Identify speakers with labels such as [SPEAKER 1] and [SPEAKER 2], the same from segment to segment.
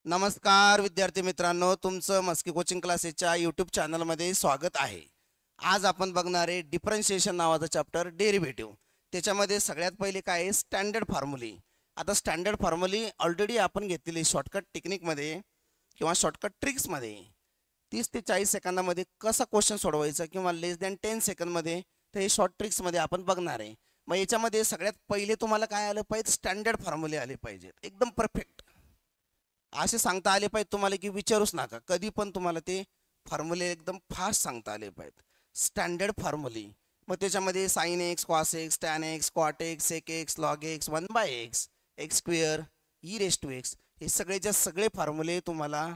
[SPEAKER 1] नमस्कार विद्यार्थी मित्रांनो, तुमचं मस्की कोचिंग क्लासेसच्या यूट्यूब चॅनलमध्ये स्वागत आहे. आज आपण बघणार आहे डिफरन्शिएशन नावाचा चॅप्टर डेरिव्हेटिव्ह. त्याच्यामध्ये सगळ्यात पहिले काय आहे, स्टँडर्ड फॉर्म्युली. आता स्टँडर्ड फॉर्म्युली ऑलरेडी आपण घेतलेली शॉर्टकट टेक्निकमध्ये किंवा शॉर्टकट ट्रिक्समध्ये 30 ते 40 सेकंदामध्ये कसा क्वेश्चन सोडवायचा किंवा लेस दॅन 10 सेकंदमध्ये, तर हे शॉर्ट ट्रिक्समध्ये आपण बघणार आहे. मग याच्यामध्ये सगळ्यात पहिले तुम्हाला काय आलं पाहिजे, स्टँडर्ड फॉर्म्युले आले पाहिजेत, एकदम परफेक्ट असे सांगता आले पाहिजे तुम्हाला की विचारूच नका, कधी पण तुम्हाला ते फॉर्म्युले एकदम फास्ट सांगता आले पाहिजेत. Standard formulae. मग त्याच्यामध्ये sine X, cos x, tan x, cot X, sec X, log X, 1/x, X square, E raise to X, हे सगळेच्या सगळे फॉर्म्युले तुम्हाला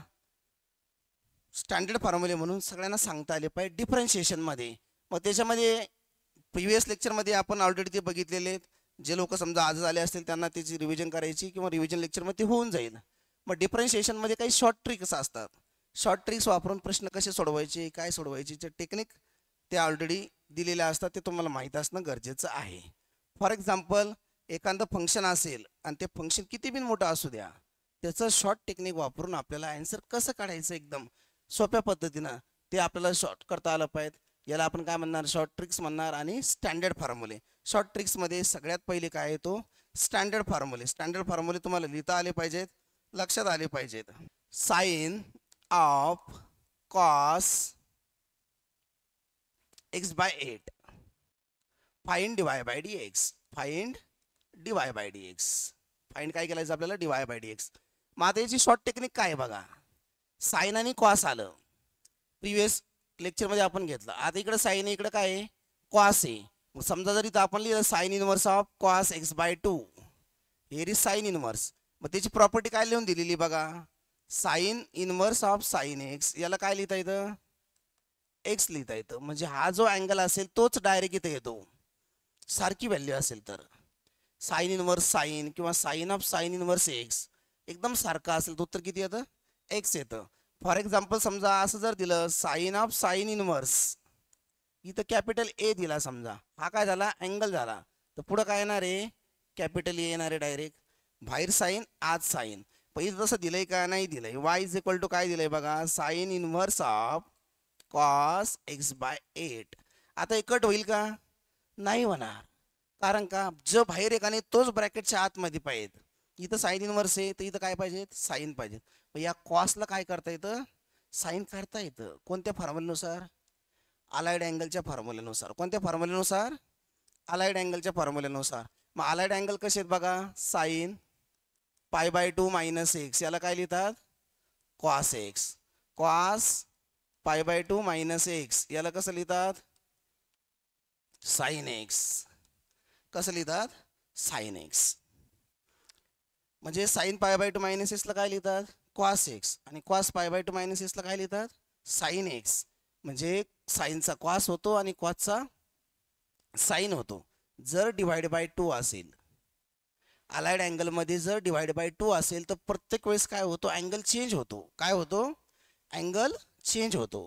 [SPEAKER 1] स्टँडर्ड फॉर्म्युले म्हणून सगळ्यांना सांगता आले पाहिजे डिफरन्शिएशनमध्ये. मग त्याच्यामध्ये प्रिव्हियस लेक्चरमध्ये आपण ऑलरेडी ते बघितलेले आहेत. जे लोक समजा आज आले असतील त्यांना त्याची रिव्हिजन करायची किंवा रिव्हिजन लेक्चरमध्ये होऊन जाईल. मग डिफरन्शिएशनमध्ये काही शॉर्ट ट्रिक्स असतात. शॉर्ट ट्रिक्स वापरून प्रश्न कसे सोडवायचे, काय सोडवायचे टेक्निक ते ऑलरेडी दिलेले असतात, ते तुम्हाला माहीत असणं गरजेचं आहे. फॉर एक्झाम्पल, एखादं फंक्शन असेल आणि ते फंक्शन किती बिन मोठं असू द्या, त्याचं शॉर्ट टेक्निक वापरून आपल्याला आन्सर कसं काढायचं एकदम सोप्या पद्धतीनं ते आपल्याला शॉर्ट करता आलं पाहिजे. याला आपण काय म्हणणार, शॉर्ट ट्रिक्स म्हणणार. आणि स्टँडर्ड फॉर्म्युले. शॉर्ट ट्रिक्समध्ये सगळ्यात पहिले काय आहे, तो स्टँडर्ड फॉर्म्युले. स्टँडर्ड फॉर्म्युले तुम्हाला लिहिता आले पाहिजेत, लक्षात आले पाहिजेत. Sine of cos X by 8, find dy by D X. Find dy by D X. Find काय केलायचं आपल्याला, डिवाय बाय डी एक्स. मग आता याची शॉर्ट टेक्निक काय बघा. साइन आणि कॉस आलं, प्रिव्हियस लेक्चरमध्ये आपण घेतलं. आता इकडे साइन आहे, इकडे काय आहे, कॉस आहे. मग समजा जर इथं आपण लिहिलं sine inverse of cos X by 2, here is sine inverse. मग त्याची प्रॉपर्टी काय लिहून दिलेली बघा, sine inverse of sine X. याला काय लिहिता येतं, एक्स लिहिता येतं. म्हणजे हा जो अँगल असेल तोच डायरेक्ट इथे येतो, सारखी व्हॅल्यू असेल तर. साइन इनवर्स साइन किंवा sine of sine inverse X एकदम सारखा असेल तर उत्तर किती येतं, एक्स येतं. फॉर एक्झाम्पल, समजा असं जर दिलं साइन ऑफ साइन इनवर्स, इथं कॅपिटल ए दिला समजा, हा काय झाला, अँगल झाला. तर पुढं काय येणार आहे, कॅपिटल ए येणार आहे डायरेक्ट. बाहेर साइन आत साइन. पहिलं तसं दिलंय का, नाही दिलंय. वाय इज इक्वल टू काय दिलंय बघा, sine inverse of cos X by 8. आता हे कट होईल का, नाही होणार. कारण का, जो बाहेर आहे का नाही तोच ब्रॅकेटच्या आतमध्ये पाहिजे. इथं साइन इनव्हर्स आहे तर इथं काय पाहिजे, साइन पाहिजे. मग या कॉसला काय करता येतं, साइन काढता येतं. कोणत्या फॉर्म्युलेनुसार, अलाइड अँगलच्या फॉर्म्युलेनुसार. कोणत्या फॉर्म्युलेनुसार, अलाइड अँगलच्या फॉर्म्युलेनुसार. मग अलाइड अँगल कसे आहेत बघा, sign pi by 2 minus x, याला काय लिहितात, cos X. Cos pi by 2 minus x, याला कसं लिहितात, साइन एक्स. कसं लिहितात, साइन एक्स. म्हणजे साइन पाय बाय 2 मायनस एक्सला काय लिहितात, कॉस एक्स. आणि कॉस पाय बाय 2 मायनस एक्सला काय लिहितात, साइन एक्स. म्हणजे साइनचा कॉस होतो आणि कॉसचा साइन होतो. जर डिवाइड बाय 2 असेल, अलाइड अँगलमध्ये जर डिवाइड बाय 2 असेल तर प्रत्येक वेळेस काय होतो, अँगल चेंज होतो. काय होतो, अँगल चेंज होतो.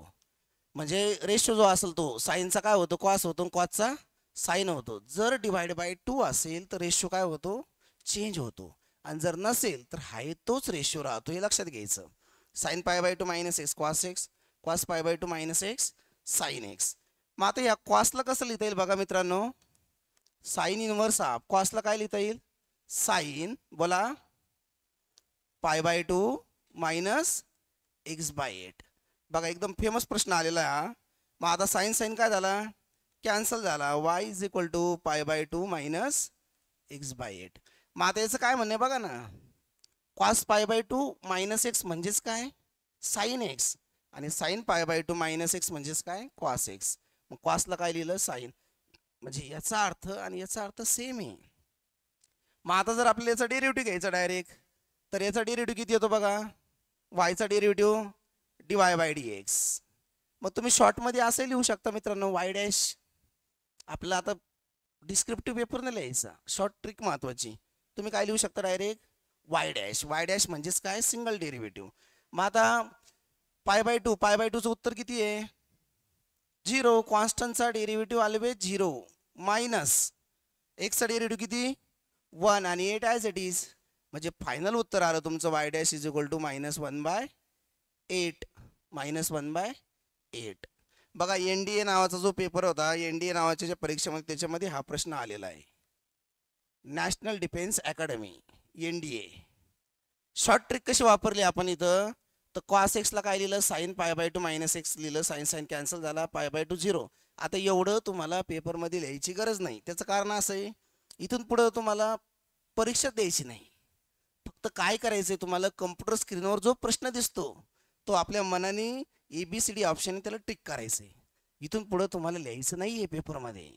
[SPEAKER 1] म्हणजे रेशो जो असेल तो साइनचा काय होतो, कॉस होतो, कॉसचा साइन होतो. जर डिवाइड बाय 2 असेल तर रेशो काय होतो, चेंज होतो. आणि जर नसेल तर हाय तोच रेशो राहतो, हे लक्षात घ्यायचं. Sine pi by 2 minus X cos X, cos pi by 2 minus X sine X. मग आता या कॉसला कसं लिहिता येईल बघा मित्रांनो, साइन इनवर्स ऑफ कॉसला काय लिहिता येईल, साइन बोला पाय बाय 2 मायनस एक्स बाय 8. बघा एकदम फेमस प्रश्न आलेला आहे हा. मग आता साइन साइन काय झाला, कॅन्सल झाला. Y is equal to pi by 2 minus X by 8. मग आता याचं काय म्हणणं आहे बघा ना, cos pi by 2 minus X म्हणजेच काय, साइन एक्स. आणि sine pi by 2 minus X म्हणजेच काय, कॉस एक्स. मग कॉसला काय लिहिलं, साइन. म्हणजे याचा अर्थ आणि याचा अर्थ सेम आहे. मग आता जर आपल्याला याचा डेरिव्हेटिव्ह घ्यायचा डायरेक्ट, तर याचा डेरिव्हेटिव्ह किती येतो बघा, वायचा derivative dy by D x. मग तुम्ही शॉर्टमध्ये असं लिहू शकता मित्रांनो, वाय डॅश. आपल्याला आता डिस्क्रिप्टिव्ह पेपर नाही लिहायचा, शॉर्ट ट्रिक महत्त्वाची. तुम्ही काय लिहू शकता direct, Y dash. Y dash म्हणजेच काय, सिंगल डेरिव्हेटिव्ह. मग आता पाय बाय 2, पाय बाय 2चं उत्तर किती आहे, 0. कॉन्स्टंटचा डेरिव्हेटिव्ह ऑलवेज 0. मायनस एक्सचा डेरिव्हेटिव्ह किती, 1. आणि 8 ॲज इट इज. म्हणजे फायनल उत्तर आलं तुमचं y dash is equal to -1/8 -1/8. बघा NDA नावाचा जो पेपर होता, NDA नावाच्या ज्या परीक्षेमध्ये त्याच्यामध्ये हा प्रश्न आलेला आहे. National defence academy NDA. Short trick कशी वापरली आपण इथं, तर cos x ला काय लिहिलं, sin π/2 -x लिहिलं, sin कॅन्सल झाला, π/2 0. आता एवढं तुम्हाला पेपरमध्ये लिहायची गरज नाही. त्याचं कारण असं आहे, इथून पुढं तुम्हाला परीक्षा द्यायची नाही. फक्त काय करायचं आहे तुम्हाला, कम्प्युटर स्क्रीनवर जो प्रश्न दिसतो तो आपल्या मनाने ABCD ऑप्शन त्याला टिक करायचं आहे. इथून पुढं तुम्हाला लिहायचं नाही आहे पेपरमध्ये.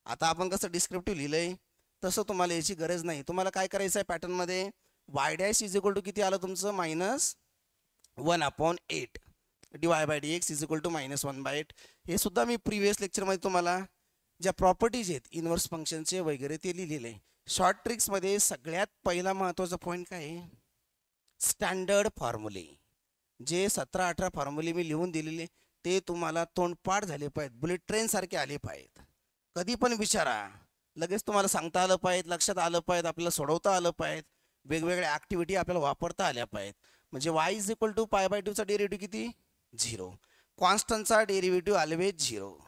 [SPEAKER 1] आता आपण कसं डिस्क्रिप्टिव्ह लिहिलंय तसं तुम्हाला याची गरज नाही. तुम्हाला काय करायचं आहे पॅटर्नमध्ये, y dash is equal to किती आलं तुमचं, -1/8 dy/dx इज इक्वल टू -1/8. हे सुद्धा मी प्रिव्हियस लेक्चरमध्ये तुम्हाला ज्या प्रॉपर्टीज आहेत इनव्हर्स फंक्शनचे वगैरे ते लिहिलेले आहे. शॉर्ट ट्रिक्समध्ये सगळ्यात पहिला महत्त्वाचा पॉईंट काय आहे, स्टँडर्ड फॉर्म्युले. जे 17-18 फॉर्म्युले मी लिहून दिलेले ते तुम्हाला तोंडपाठ झाले पाहिजेत, बुलेट ट्रेनसारखे आले पाहिजेत. कधी पण विचारा, लगेच तुम्हाला सांगता आलं पाहिजे, लक्षात आलं पाहिजे, आपल्याला सोडवता आलं पाहिजे, वेगवेगळ्या ॲक्टिव्हिटी आपल्याला वापरता आल्या पाहिजेत. म्हणजे y इज इक्वल टू π/2चा डेरिव्हेटिव्ह किती, 0. कॉन्स्टंटचा डेरिव्हेटिव्ह ऑलवेज 0.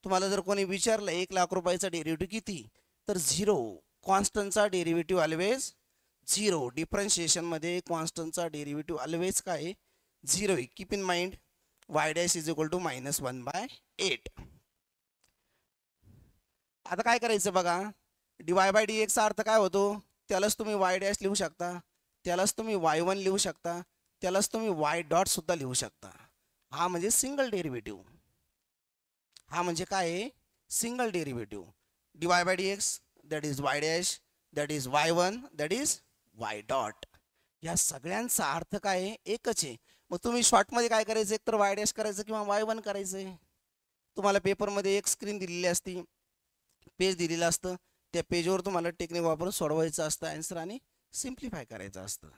[SPEAKER 1] तुम्हाला जर कोणी विचारलं 1 लाख रुपयाचा डेरिव्हेटिव्ह किती, तर 0. कॉन्स्टंटचा डेरिव्हेटिव्ह ऑलवेज 0. डिफरन्शिएशनमध्ये कॉन्स्टंटचा डेरिव्हेटिव्ह ऑलवेज काय, 0. Keep in mind y dash is equal to -1/8. आता काय करायचं बघा, dy/dx चा अर्थ काय होतो, त्यालाच तुम्ही y डॅश लिहू शकता, त्यालाच तुम्ही y1 लिहू शकता, त्यालाच तुम्ही y डॉट सुद्धा लिहू शकता. हा म्हणजे सिंगल डेरिव्हेटिव्ह. हा म्हणजे काय आहे, single derivative. dy/dx that is y dash, that is y1, that is y dot. या सगळ्यांचा अर्थ काय आहे, एकच आहे. मग तुम्ही शॉर्टमध्ये काय करायचं, एक तर y डॅश करायचं किंवा y1 करायचं आहे. तुम्हाला पेपरमध्ये एक स्क्रीन दिलेली असती, पेज दिलेलं असतं, त्या पेजवर तुम्हाला टेक्निक वापरून सोडवायचं असतं आन्सर आणि सिम्प्लिफाय करायचं असतं.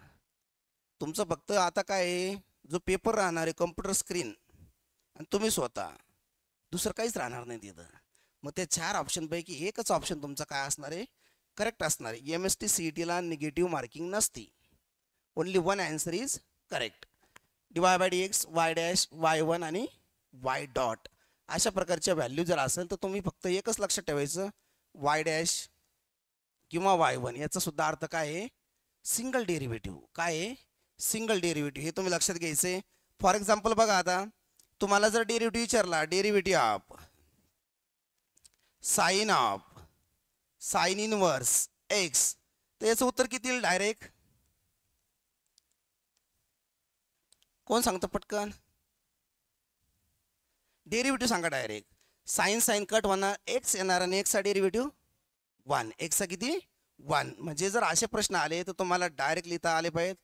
[SPEAKER 1] तुमचं फक्त आता काय आहे, जो पेपर राहणार आहे कम्प्युटर स्क्रीन आणि तुम्ही स्वतः, दुसरं काहीच राहणार नाही तिथं. मग त्या 4 ऑप्शनपैकी एकच ऑप्शन तुमचा काय असणार आहे, करेक्ट असणार आहे. MST CETला निगेटिव्ह मार्किंग नसती, only one answer is correct. dy/dx, y dash, y1 आणि y डॉट अशा प्रकारच्या व्हॅल्यू जर असेल तर तुम्ही फक्त एकच लक्षात ठेवायचं, y डॅश किंवा y1 याचा सुद्धा अर्थ काय आहे, सिंगल डेरिव्हेटिव्ह. काय आहे, सिंगल डेरिव्हेटिव्ह. हे तुम्ही लक्षात घ्यायचे. फॉर एक्झाम्पल बघा, आता तुम्हाला जर डेरिव्हेटिव्ह विचारला, derivative of sine inverse x, तर याचं उत्तर किती येईल डायरेक्ट, कोण सांगतं पटकन, डेरिव्हेटिव्ह सांगा डायरेक्ट. साइन कट होणार, x येणार आणि x चा डेरिव्हेटिव्ह 1, x चा किती 1. म्हणजे जर असे प्रश्न आले तर तुम्हाला डायरेक्ट लिहिता आले पाहिजेत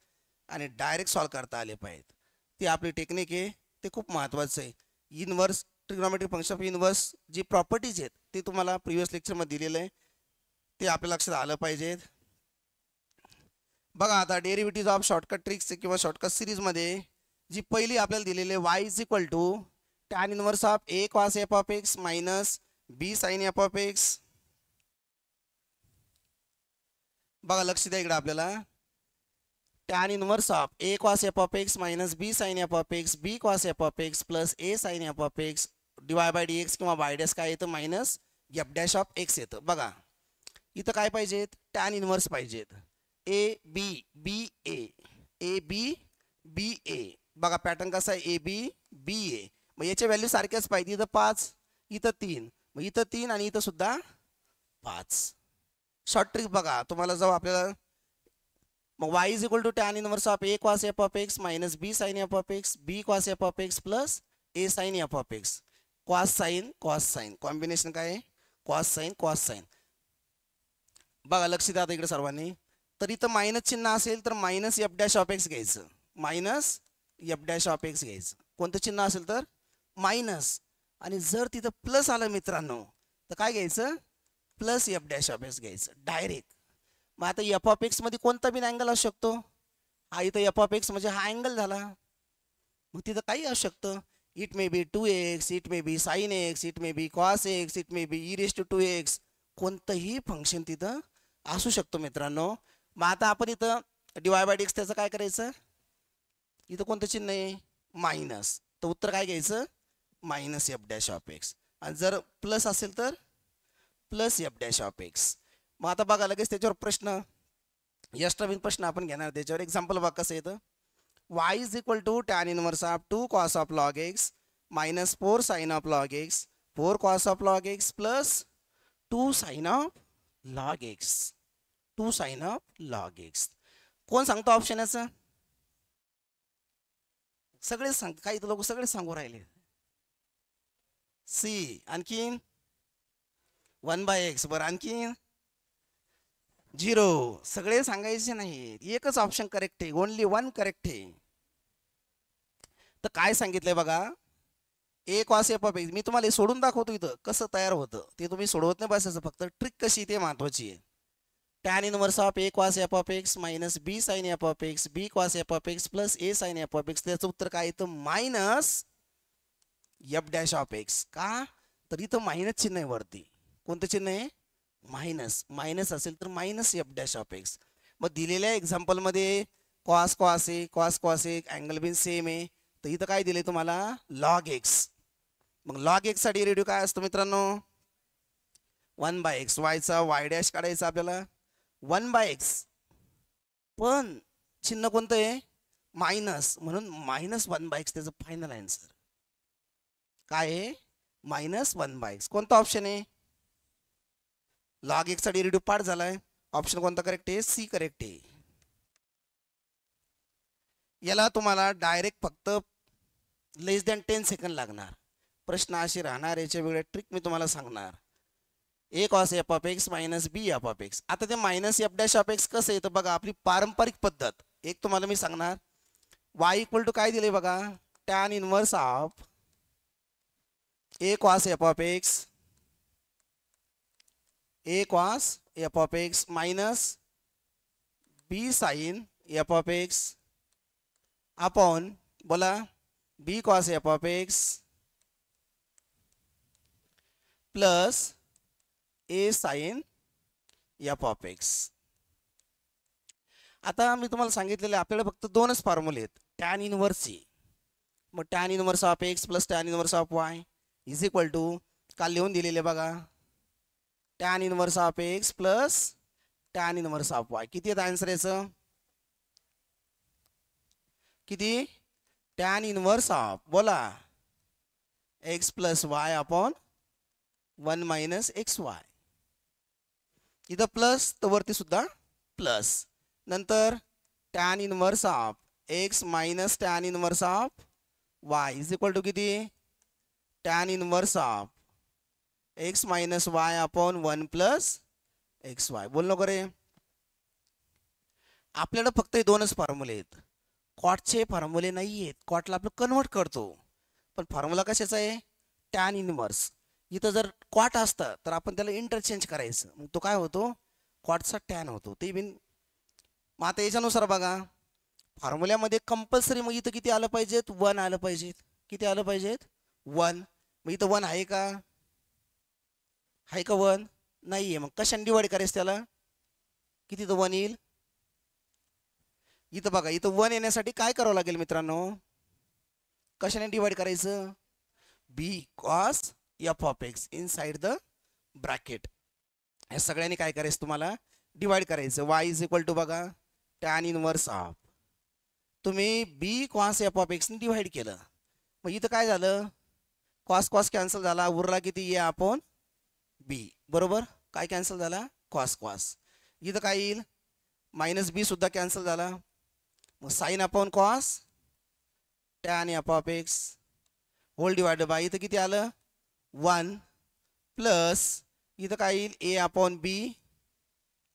[SPEAKER 1] आणि डायरेक्ट सॉल्व करता आले पाहिजेत. ती आपली टेक्निक आहे, ते खूप महत्त्वाचं आहे. Inverse trigonometric function of inverse जी प्रॉपर्टीज आहेत ते तुम्हाला प्रिव्हियस लेक्चरमध्ये दिलेलं आहे, ते आपल्या लक्षात आलं पाहिजेत. बघा आता डेरिव्हेटिव्ह ऑफ शॉर्टकट ट्रिक्स किंवा शॉर्टकट सिरीजमध्ये जी पहिली आपल्याला दिलेली आहे, y is equal to tan inverse of a cos f of x minus b sin f of x. बघा लक्ष द्या इकडे, आपल्याला tan inverse of a cos f of x minus b sin f of x, b cos f of x plus a sin f of x dy/dx किंवा y dash काय येतं, minus f dash of x येतं. बघा इथं काय पाहिजेत, tan inverse पाहिजेत, a b b a, a b b a. बघा पॅटर्न कसा आहे, a b b a. मग याच्या व्हॅल्यू सारख्याच पाहिजे. इथं 5, इथं 3, मग इथं 3 आणि इथं सुद्धा 5. शॉर्ट ट्रिक बघा तुम्हाला, जाऊ आपल्याला मग y is equal to tan inverse of a cos f of x minus b sin f of x, b cos f of x plus a sin f of x. cos sin combination काय आहे, cos sin. बघा लक्ष द्या आता इकडे सर्वांनी. तर इथं मायनस चिन्ह असेल तर minus f dash of x घ्यायचं, minus f dash of x घ्यायचं. कोणतं चिन्ह असेल तर मायनस, आणि जर तिथं प्लस आलं मित्रांनो तर काय घ्यायचं, plus f dash of x घ्यायचं डायरेक्ट. मग आता f ऑफ x मध्ये कोणता बिन अँगल असू शकतो, हा इथं f ऑफ x म्हणजे हा अँगल झाला. मग तिथं काही असू शकतं, it may be 2x, it may be sin x, it may be cos x, it may be e raised to 2x. कोणतंही फंक्शन तिथं असू शकतो मित्रांनो. मग आता आपण इथं डिवाय बाय डिक्स त्याचं काय करायचं, इथं कोणतं चिन्ह आहे मायनस, तर उत्तर काय घ्यायचं minus F dash of x, आणि जर प्लस असेल तर plus F dash of x. मग आता बघा लगेच त्याच्यावर प्रश्न, एक्स्ट्रा बिन प्रश्न आपण घेणार त्याच्यावर. एक्झाम्पल बघा कसं येतं, y is equal to tan inverse of 2 cos of log x minus 4 sine of log x 4 cos of log x plus 2 sine of log x 2 sine of log x. कोण सांगतो option याचं, सगळेच सांग, काही लोक सगळे सांगू राहिले. सी, आणखीन 1/x, बरं आणखीन 0, सगळे सांगायचे नाही, एकच ऑप्शन करेक्ट आहे, ओनली वन करेक्ट आहे. तर काय सांगितलंय बघा, ए कॉस एफ ऑफ एक्स, मी तुम्हाला सोडून दाखवतो इथं कसं तयार होतं, ते तुम्ही सोडवत नाही बसायचं, फक्त ट्रिक कशी ते महत्वाची आहे. Tan inverse of A cos F of x minus B sine F of x B cos F of x plus A sine F of x, त्याचं उत्तर काय येतं minus F dash of x. का तर इथं मायनस चिन्ह आहे वरती, कोणतं चिन्ह आहे मायनस, मायनस असेल तर minus F dash of x. मग दिलेल्या एक्झाम्पलमध्ये cos cos A cos cos A angle being same आहे, तर इथं काय दिले तुम्हाला लॉग एक्स. मग लॉग एक्सचा डेरिव्हेटिव्ह काय असतो मित्रांनो 1/x, वायचा वाय डॅश काढायचा आपल्याला 1/x, पण चिन्ह कोणतं आहे मायनस, म्हणून मायनस 1/x त्याचं फायनल आन्सर काय आहे मायनस 1/x. कोणता ऑप्शन आहे, लॉग एक्सचा डेरिव्हेटिव्ह पाठ झालाय, ऑप्शन कोणता करेक्ट आहे सी करेक्ट आहे. याला तुम्हाला डायरेक्ट फक्त लेस दॅन 10 सेकंड लागणार, प्रश्न असे राहणार, याच्या वेगळ्या ट्रिक मी तुम्हाला सांगणार. A cos F of x minus B F of x. आता ते minus F dash of X कसं येतं बघा, आपली पारंपरिक पद्धत एक तुम्हाला मी सांगणार, वाय इक्वल टू काय दिले बघा tan inverse of A cos F of X A cos F of x minus B sine F of x upon बोला B cos F of x plus A sine F of x. आता मी तुम्हाला सांगितलेले आपल्याला फक्त दोनच फॉर्म्युले आहेत tan इनवर्सचे. मग tan inverse of x plus tan inverse of y is equal to काल लिहून दिलेले बघा tan inverse of x plus tan inverse of y. किती आहेत आन्सर याचं, किती टॅन इनवर्स ऑफ बोला x plus y upon 1 minus x y. इथं प्लस तर वरती सुद्धा प्लस, नंतर tan inverse of x minus tan inverse of y is equal to किती tan inverse of x minus Y upon 1 plus x Y. बोल नको रे, आपल्याला फक्त हे दोनच फॉर्म्युले आहेत, कॉटचे फॉर्म्युले नाही आहेत, कॉटला आपण कन्वर्ट करतो, पण फॉर्म्युला कशाचा आहे टॅन इनवर्स. इथं जर कॉट असतं तर आपण त्याला इंटरचेंज करायचं, मग तो काय होतो कॉटचा टॅन होतो ते बिन. मग आता याच्यानुसार बघा फॉर्म्युल्यामध्ये कंपल्सरी मग इथं किती आलं पाहिजेत 1 आलं पाहिजेत, किती आलं पाहिजेत 1. मग इथं 1 आहे का, आहे का 1 नाही आहे, मग कशाने डिवाइड करायचं त्याला, किती तर 1 येईल. इथं बघा इथं 1 येण्यासाठी काय करावं लागेल मित्रांनो, कशाने डिवाइड करायचं B cos F of X inside the bracket. या सगळ्यांनी काय करायचं तुम्हाला डिवाइड करायचं. वाय इज इक्वल टू बघा टॅन इनवर्स ऑफ, तुम्ही बी कॉस एफ ऑफ एक्सने डिवाइड केलं, मग इथं काय झालं कॉस कॉस कॅन्सल झाला, उरला किती ए अपॉन बी, बरोबर काय कॅन्सल झाला कॉस कॉस. इथं काय येईल मायनस बी सुद्धा कॅन्सल झाला, मग sine upon cos tan f of x whole divide by इथं किती आलं 1 प्लस इथं काय येईल ए अपॉन बी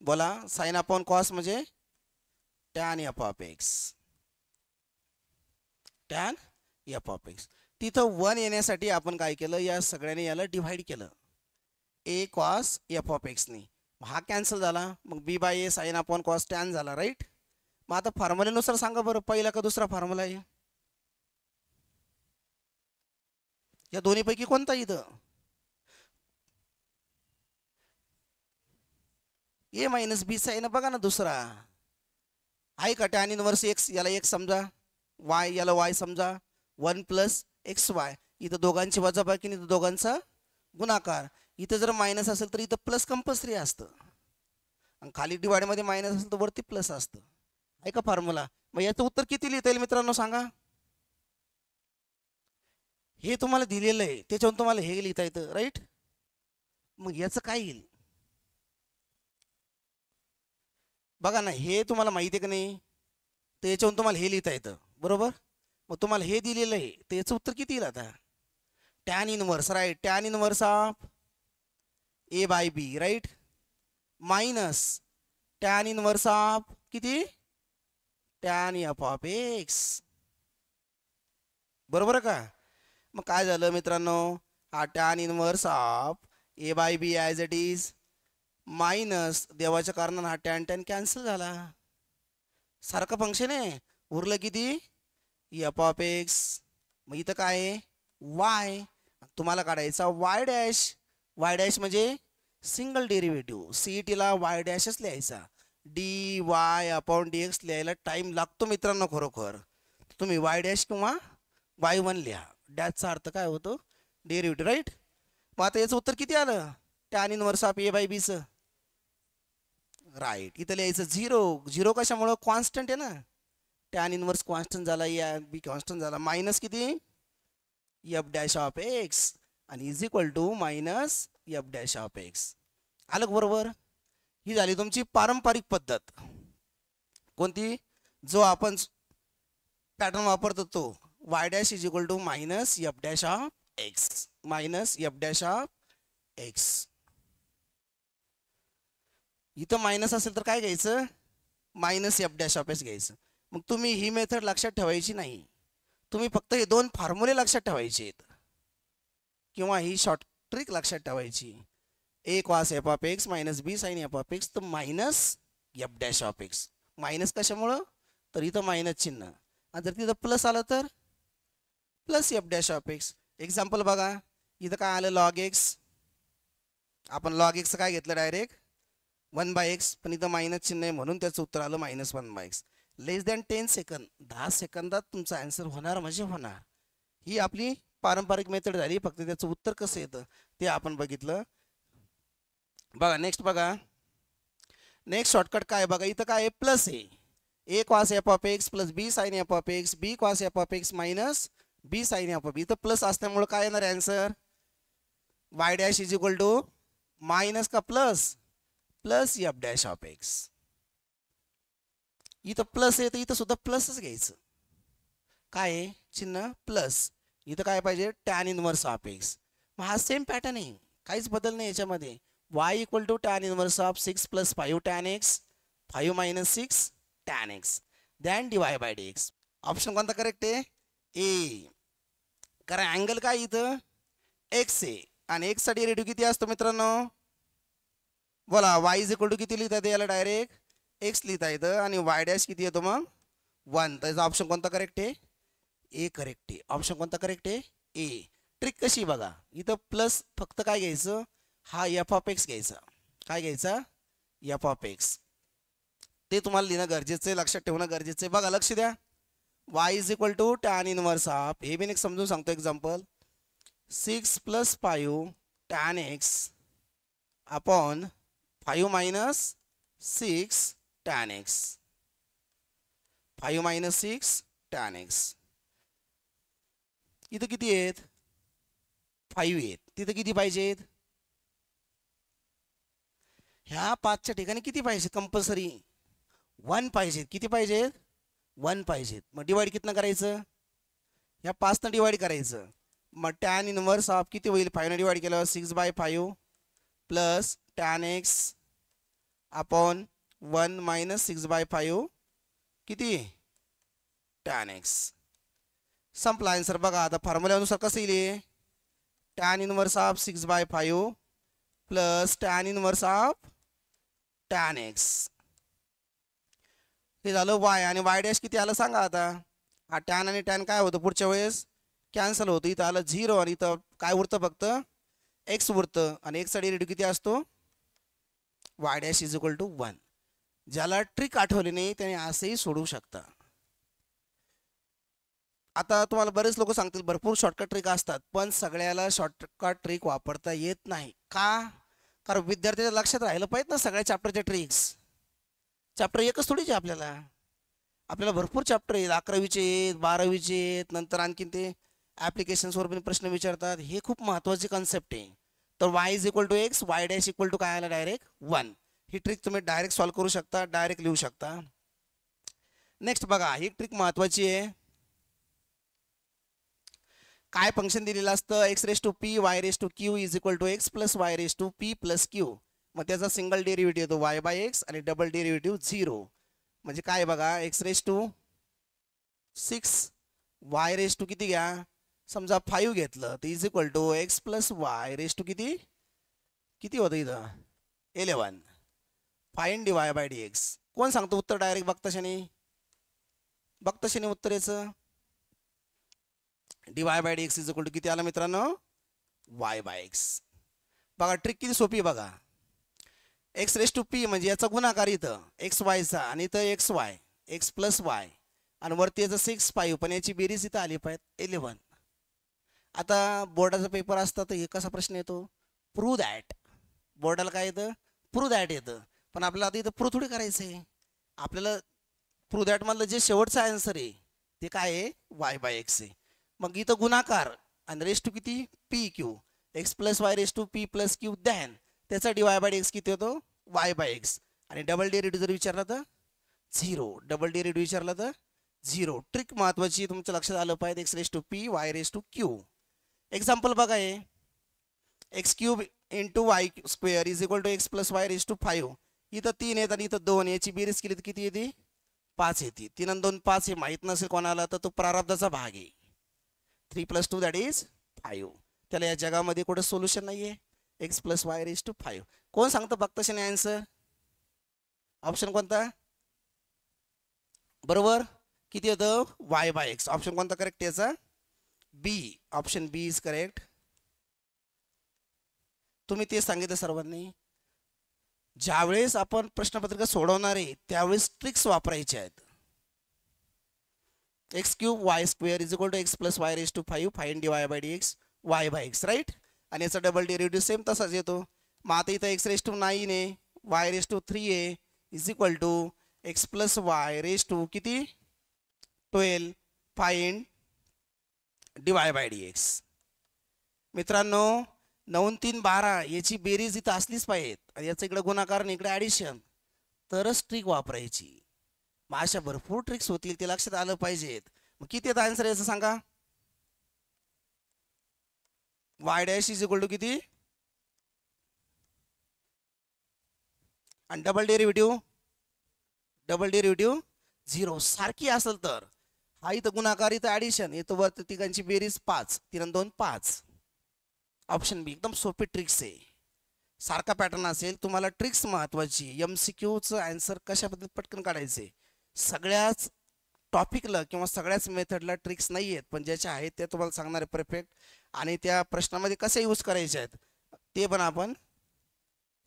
[SPEAKER 1] बोला साइन अपॉन कॉस म्हणजे tan f of x, tan f of x. तिथं 1 येण्यासाठी आपण काय केलं या सगळ्यांनी याला डिवाइड केलं ए कॉस एफ ऑफ एक्सने, हा कॅन्सल झाला, मग बी बाय ए साइन अपॉन कॉस टॅन झाला राईट. मग आता फॉर्म्युलेनुसार सांगा बरं पहिला का दुसरा फॉर्म्युला आहे, या दोन्हीपैकी कोणता इथं ए मायनस बी चा आहे ना, बघा ना दुसरा आहे का टॅन इनवर्स एक्स याला एक्स समजा, वाय याला वाय समजा, 1 प्लस एक्स वाय. इथं दोघांची वजाबाकी आणि इथं दोघांचा गुणाकार. इथं जर मायनस असेल तर इथं प्लस कंपल्सरी असतं आणि खाली डिवाइडमध्ये मायनस असेल तर वरती प्लस असतं. आहे का फॉर्म्युला? मग याचं उत्तर किती लिहिता येईल मित्रांनो सांगा. हे तुम्हाला दिलेलं आहे त्याच्यावरून तुम्हाला हे लिहिता येतं राईट. मग याचं काय येईल बघा ना, हे तुम्हाला माहिती आहे का नाही, तर याच्यावरून तुम्हाला हे लिहिता येतं बरोबर. मग तुम्हाला हे दिलेलं आहे तर याचं उत्तर किती येईल आता. Tan inverse right, tan inverse of A by b right minus tan inverse of किती टॅन एफ ऑफ एक्स. बरोबर का. मग काय झालं मित्रांनो, हा tan inverse of A by b as it is minus देवाच्या कारणानं हा टॅन टॅन कॅन्सल झाला. सारखं फंक्शन आहे. उरलं किती एफ ऑफ एक्स. मग इथं काय आहे वाय. तुम्हाला काढायचा वाय डॅश. वाय डॅश म्हणजे सिंगल डेरिव्हेटिव्ह. सीईटीला वाय डॅशच लिहायचा. D Y upon D x लिहायला टाईम लागतो मित्रांनो खरोखर. तुम्ही वाय डॅश किंवा वाय वन लिहा. डॅशचा अर्थ काय होतो डेरिव्हेटिव्ह राईट. मग आता याचं उत्तर किती आलं tan inverse of A by बीचं राईट. इथं लिहायचं झिरो. झिरो कशामुळं कॉन्स्टंट आहे ना. टॅन इनवर्स कॉन्स्टंट झाला या बी कॉन्स्टंट झाला. मायनस किती एफ डॅश ऑफ एक्स आणि is equal to minus F dash of x. आलं बरोबर. ही झाली तुमची पारंपरिक पद्धत. कोणती जो आपण पॅटर्न वापरतो तो y dash is equal to minus F dash of x. Minus F dash of x. इथं मायनस असेल तर काय घ्यायचं minus F dash of x घ्यायचं. मग तुम्ही ही मेथड लक्षात ठेवायची नाही. तुम्ही फक्त हे दोन फॉर्म्युले लक्षात ठेवायचे आहेत किंवा ही शॉर्ट ट्रिक लक्षात ठेवायची. A cos F of x minus B sine F of x तर minus F dash of x. Minus कशामुळं तर इथं मायनस चिन्ह आणि जर तिथं प्लस आलं तर plus F dash of x. Example बघा इथं काय आलं लॉग एक्स. आपण लॉग एक्स काय घेतलं डायरेक्ट 1 बाय एक्स पण इथं मायनस चिन्ह आहे म्हणून त्याचं उत्तर आलं minus 1 by x. Less than 10 second 10 सेकंदात तुमचा आन्सर होणार म्हणजे होणार. ही आपली पारंपरिक मेथड झाली. फक्त त्याचं उत्तर कसं येतं ते आपण बघितलं. बघा नेक्स्ट बघा नेक्स्ट शॉर्टकट काय बघा इथं काय आहे प्लस आहे. A cos F of x plus B sine F of x B cos F of x minus B sine F of. इथं प्लस असल्यामुळे काय येणार answer Y dash is equal to minus का plus plus F dash of x. इथं plus आहे तर इथं सुद्धा प्लसच घ्यायचं. काय आहे चिन्ह प्लस. इथं काय पाहिजे टॅन इनवर्स ऑफ एक्स. मग हा सेम पॅटर्न आहे काहीच बदल नाही याच्यामध्ये. Y equal to tan inverse of 6 plus 5 tan x 5 minus 6 tan x then d y by D x. Option कोणता करेक्ट आहे ए. कारण अँगल काय इथं एक्स आहे आणि एक्सचा डेरिव्हेटिव्ह किती असतो मित्रांनो बोला. वाय इज इक्वल टू किती लिहिता येतं याला डायरेक्ट एक्स लिहिता येतं आणि वाय डॅश किती येतो मग 1. त्याचा ऑप्शन कोणता करेक्ट आहे ए करेक्ट आहे. ऑप्शन कोणता करेक्ट आहे ए. ट्रिक कशी बघा इथं प्लस फक्त काय घ्यायचं हा एफ ऑफ एक्स घ्यायचा. काय घ्यायचा एफ ऑफ एक्स. ते तुम्हाला लिहिणं गरजेचं आहे लक्षात ठेवणं गरजेचं आहे. बघा लक्ष द्या y is equal to tan inverse of हे मी एक समजून सांगतो example 6 plus 5 tan x upon 5 minus 6 tan x 5 minus 6 tan x. इथं किती आहेत 5 आहेत. तिथं किती पाहिजेत ह्या 5च्या ठिकाणी किती पाहिजे कंपल्सरी 1 पाहिजेत. किती पाहिजेत 1 पाहिजेत. मग डिवाइड कितना करायचं ह्या 5 डिवाइड करायचं. मग टॅन इनवर्स ऑफ किती होईल 5 डिवाइड केलं 6 by 5 plus tan x upon 1 minus 6 by 5 किती टॅन एक्स. संपला आन्सर. बघा आता फॉर्म्युल्यानुसार कसं येईल tan inverse of 6 by 5 plus tan inverse of tan x. हे झालं वाय आणि वाय डॅश किती आलं सांगा आता. हा टॅन आणि टॅन काय होतं पुढच्या वेळेस कॅन्सल होतं. इथं आलं 0 आणि इथं काय उरतं फक्त एक्स उरतं आणि एक्सचा डेरिव्हेटिव्ह किती असतो y dash is equal to 1. ज्याला ट्रिक आठवली नाही त्याने असंही सोडवू शकता. आता तुम्हाला बरेच लोक सांगतील भरपूर शॉर्टकट ट्रिक असतात, पण सगळ्याला शॉर्टकट ट्रिक वापरता येत नाही. का? कारण विद्यार्थ्याच्या लक्षात राहिलं पाहिजे ना सगळ्या चॅप्टरच्या ट्रिक्स. चॅप्टर एकच थोडीच आहे आपल्याला. आपल्याला भरपूर चॅप्टर आहेत, 11वीचे आहेत, 12वीचे आहेत, नंतर आणखीन ते ॲप्लिकेशन्सवर पण प्रश्न विचारतात. हे खूप महत्त्वाची कन्सेप्ट आहे. तर y is equal to x, y dash equal to काय आला डायरेक्ट 1. ही ट्रिक तुम्ही डायरेक्ट सॉल्व्ह करू शकता, डायरेक्ट लिहू शकता. नेक्स्ट बघा, ही ट्रिक महत्त्वाची आहे. काय फंक्शन दिलेलं असतं, x raise to p y raise to q is equal to x plus y raise to p plus q. मग त्याचा सिंगल डेरिव्हेटिव्ह येतो वाय बाय एक्स आणि डबल डेरिव्हेटिव्ह 0. म्हणजे काय बघा, x raise to 6 y raise to किती घ्या, समजा 5 घेतलं तर is equal to x plus y raise to किती किती होतं इथं 11. Find d Y by D x. कोण सांगतो उत्तर डायरेक्ट बघताशाने उत्तर याचं. D Y by D x is equal to किती आला मित्रांनो, वाय बाय एक्स. बघा ट्रिक किती सोपी आहे बघा. एक्स रेस टू पी म्हणजे याचा गुणाकार इथं एक्स वायचा आणि इथं x Y, x plus Y आणि वरती याचं 6 5, पण याची बेरीज इथं आली पाहिजे 11. आता बोर्डाचा पेपर असता तर हे कसा प्रश्न येतो, प्रूव्ह दॅट. बोर्डाला काय येतं, प्रूव्ह दॅट येतं. पण आपल्याला आता इथं प्रूव्ह थोडी करायचं आहे. आपल्याला प्रूव्ह दॅट मधलं जे शेवटचं आन्सर आहे ते काय आहे, वाय बाय एक्स आहे. मग इथं गुणाकार आणि रेस टू किती p q, x plus y raise to p plus q then त्याचा डी वाय बाय एक्स किती होतो, वाय बाय एक्स. आणि डबल डेरिव्हेटिव्ह जर विचारला तर 0. डबल डेरिव्हेटिव्ह विचारला तर 0. ट्रिक महत्त्वाची तुमच्या लक्षात आलं पाहिजे. X raise to p y raise to q. Example बघा, आहे x cube into y square is equal to x plus y raise to 5. इथं 3 आहेत आणि इथं 2, याची बेरीज केली तर किती येते, 5 येते. 3 आणि 2 5 हे माहीत नसेल कोणाला तर तो प्रारब्धाचा भाग आहे. 3 + 2 दॅट इज 5. त्याला या जगामध्ये कुठं सोल्युशन नाही आहे. X plus y raise to 5. कोण सांगतं बघताशाने आन्सर, ऑप्शन कोणता बरोबर, किती येतं वाय बाय एक्स. ऑप्शन कोणता करेक्ट याचा, B. Option B is correct. तुम्ही ते सांगितलं सर्वांनी. ज्यावेळेस आपण प्रश्नपत्रिका सोडवणार आहे त्यावेळेस ट्रिक्स वापरायचे आहेत. X cube y square is equal to x plus y raise to 5 find d Y by D x y by x, right. आणि याचा डबल डेरिव्हेटिव्ह सेम तसाच येतो. मग आता इथं एक्स रेस टू 9 आहे, वाय रेस टू 3 आहे is equal to x plus y raise to किती 12 find d Y by D x. मित्रांनो 9 3 12 याची बेरीज इथं असलीच पाहिजे आणि याचं इकडे गुणाकार आणि इकडे ॲडिशन, तरच ट्रिक वापरायची. मग अशा भरपूर ट्रिक्स होतील, ते लक्षात आलं पाहिजेत. मग किती येतं आन्सर याचं सांगा, y dash is equal to किती आणि डबल डेरिव्हेटिव्ह 0 सारखी असेल तर हा इथं गुणाकार इथं ॲडिशन येतो, वर तिघांची बेरीज 5, 3 आणि 2 5. ऑप्शन बी एकदम सोपी ट्रिक्स आहे. सारखा पॅटर्न असेल, तुम्हाला ट्रिक्स महत्त्वाची. MCQचं आन्सर कशा पद्धतीने पटकन काढायचे. सगळ्याच टॉपिकला किंवा सगळ्याच मेथडला ट्रिक्स नाही आहेत, पण ज्याच्या आहेत त्या तुम्हाला सांगणारे परफेक्ट. आणि त्या प्रश्नामध्ये कसे यूज करायचे आहेत ते पण आपण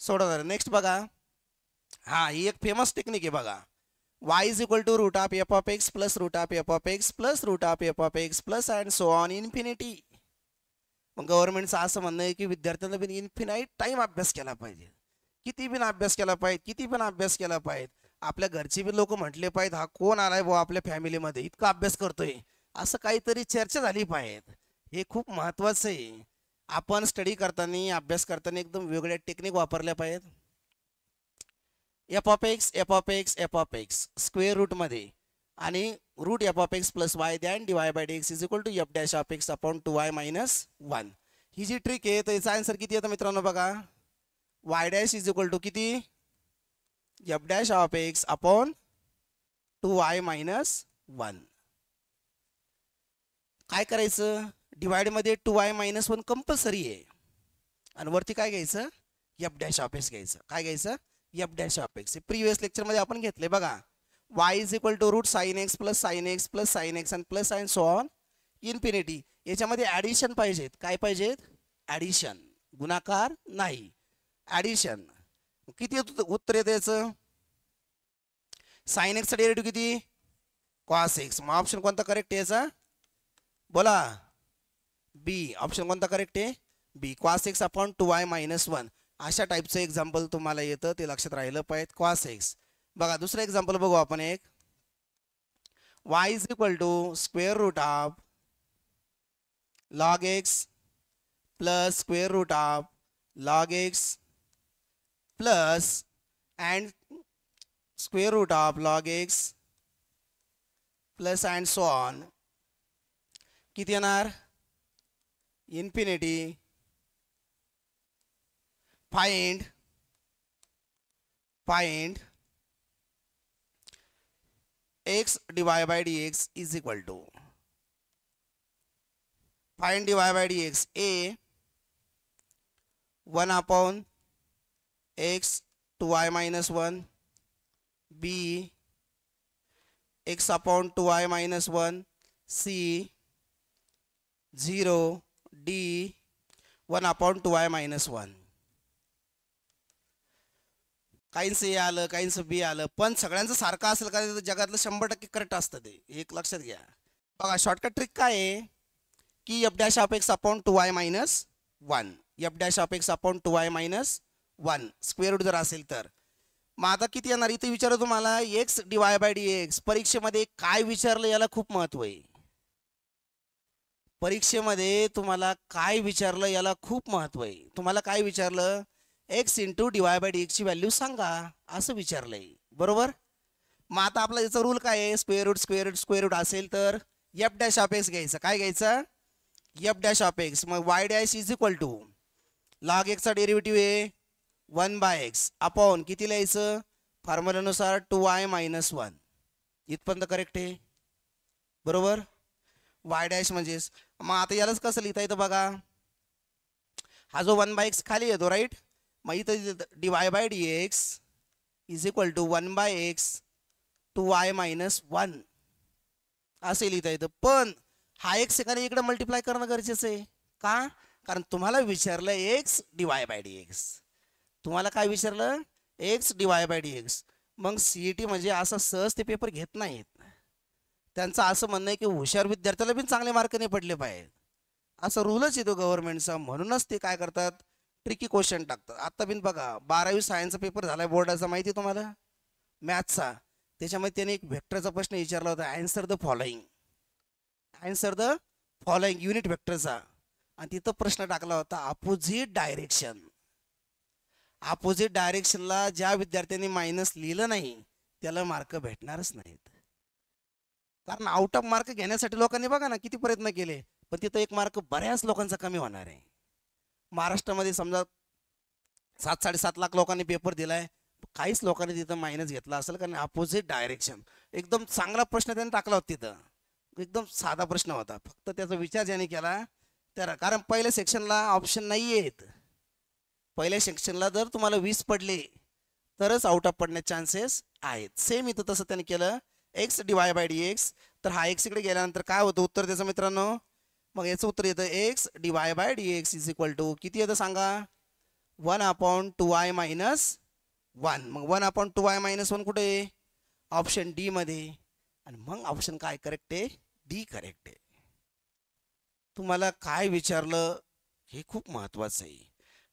[SPEAKER 1] सोडवणार. नेक्स्ट बघा, हां ही एक फेमस टेक्निक आहे बघा. Y is equal to root of f of x plus root of f of x plus root of f of x plus and so on infinity. मग गव्हर्नमेंटचं असं म्हणणं आहे की विद्यार्थ्यांना बिन इन्फिनाईट टाईम अभ्यास केला पाहिजे. किती बिन अभ्यास केला पाहिजे. आपल्या घरचे बी लोक म्हटले पाहिजेत, हा कोण आलाय भाऊ आपल्या फॅमिलीमध्ये इतका अभ्यास करतोय, असं काहीतरी चर्चा झाली पाहिजे. हे खूप महत्त्वाचं आहे. आपण स्टडी करताना अभ्यास करताना एकदम वेगळ्या टेक्निक वापरल्या पाहिजेत. एफ ऑफ एक्स स्क्वेअर रूटमध्ये आणि root F of x plus Y then D Y by D x is equal to F dash of x upon 2y minus 1. ही जी ट्रिक आहे तर याचा आन्सर किती येतं मित्रांनो बघा, Y dash is equal to किती F dash of x upon 2y minus 1. काय करायचं, डिवाइडमध्ये 2y मायनस 1 कंपल्सरी आहे आणि वरती काय घ्यायचं, एफ डॅश ऑफ एक्स घ्यायचं. काय घ्यायचं, F dash of X. Previous लेक्चरमध्ये आपण घेतले बघा. y is equal to root sine X plus sine X plus sine x आणि plus sine so on infinity. याच्यामध्ये ॲडिशन पाहिजेत. काय पाहिजेत, ॲडिशन, गुणाकार नाही, ॲडिशन. किती उत्तर येतं याचं, साइन एक्सचा डेरिव्हेटिव्ह किती कॉस एक्स. मग ऑप्शन कोणता करेक्ट आहे याचा बोला बी. ऑप्शन कोणता करेक्ट आहे B. Cos x upon 2y minus 1 अशा टाईपचं एक्झाम्पल तुम्हाला येतं ते लक्षात राहिलं पाहिजे. Cos x. बघा दुसरं एक्झाम्पल बघू आपण एक. y is equal to square root of log x plus square root of log x plus and square root of log x plus and so on. किती येणार infinity. Find x divided by dx is equal to find divided by dx a 1 upon x 2y minus 1 b x upon 2y minus 1 c 0 d 1 upon 2y minus 1. काहींचं ए आलं काहींचं बी आलं पण सगळ्यांचं सारखं असेल का जगातलं 100% करेक्ट असतं ते एक लक्षात घ्या. बघा शॉर्टकट ट्रिक काय आहे की f dash of x upon 2y minus 1 f dash of x upon 2y minus 1 square root जर असेल तर मग आता किती येणार इथे विचारलं तुम्हाला x dy by D x. परीक्षेमध्ये काय विचारलं याला खूप महत्व आहे. परीक्षेमध्ये तुम्हाला काय विचारलं याला खूप महत्व आहे. तुम्हाला काय विचारलं x into dy by d एक्सची व्हॅल्यू सांगा असं विचारलंय बरोबर. मग आता आपला याचा रूल काय आहे स्क्वेअर रूट असेल तर एफ डॅश ऑफ एक्स घ्यायचं. काय घ्यायचं एफ डॅश ऑफ एक्स. मग y dash is equal to log एक्सचा डेरिव्हेटिव्ह आहे 1 बाय एक्स अपॉन किती लिहायचं फॉर्म्युल्यानुसार 2y मायनस 1. इथपर्यंत करेक्ट आहे बरोबर. वाय डॅश म्हणजेच मग आता यालाच कसं लिहिता येतं बघा हा जो 1 बाय एक्स खाली येतो राईट. मग इथं d y by D x is equal to 1 by x 2y minus 1 असे लिहिता येतं. पण हा एक्स एकाने इकडे मल्टिप्लाय करणं गरजेचं आहे का कारण तुम्हाला विचारलं x dy by D x. तुम्हाला काय विचारलं x dy by D x. मग CET म्हणजे असं सहज ते पेपर घेत नाहीत. त्यांचं असं म्हणणं आहे की हुशार विद्यार्थ्याला पण चांगले मार्क नाही पडले पाहिजेत असं रूलच येतो गव्हर्नमेंटचा. म्हणूनच ते काय करतात ट्रिकी क्वेश्चन टाकतात. आता बिन बघा 12वी सायन्सचा पेपर झालाय बोर्डाचा माहिती आहे तुम्हाला मॅथ्सचा. त्याच्यामध्ये त्याने एक व्हेक्टरचा प्रश्न विचारला होता आन्सर द फॉलोइंग युनिट व्हेक्टरचा. आणि तिथं प्रश्न टाकला होता अपोजिट डायरेक्शनला ज्या विद्यार्थ्यांनी मायनस लिहिलं नाही त्याला मार्क भेटणारच नाहीत. कारण आउट ऑफ मार्क घेण्यासाठी लोकांनी बघा ना किती प्रयत्न केले पण तिथं एक मार्क बऱ्याच लोकांचा कमी होणार आहे. महाराष्ट्रामध्ये समजा 7-7.5 लाख लोकांनी पेपर दिलाय काहीच लोकांनी तिथं मायनस घेतला असेल कारण अपोजिट डायरेक्शन एकदम चांगला प्रश्न त्यांनी टाकला होता. तिथं एकदम साधा प्रश्न होता फक्त त्याचा विचार ज्याने केला तर कारण पहिल्या सेक्शनला ऑप्शन नाही आहेत. पहिल्या सेक्शनला जर तुम्हाला 20 पडले तरच आउट ऑफ पडण्याचे चान्सेस आहेत. सेम इथं तसं त्याने केलं x dy by D x. तर हा एक्स इकडे गेल्यानंतर काय होतं उत्तर त्याचं मित्रांनो मग याचं उत्तर येतं x dy by D x is equal to किती येतं सांगा 1 अपॉन 2y मायनस 1. मग 1 अपॉन 2y मायनस 1 कुठे आहे ऑप्शन डी मध्ये. आणि मग ऑप्शन काय करेक्ट आहे डी करेक्ट आहे. तुम्हाला काय विचारलं हे खूप महत्त्वाचं आहे.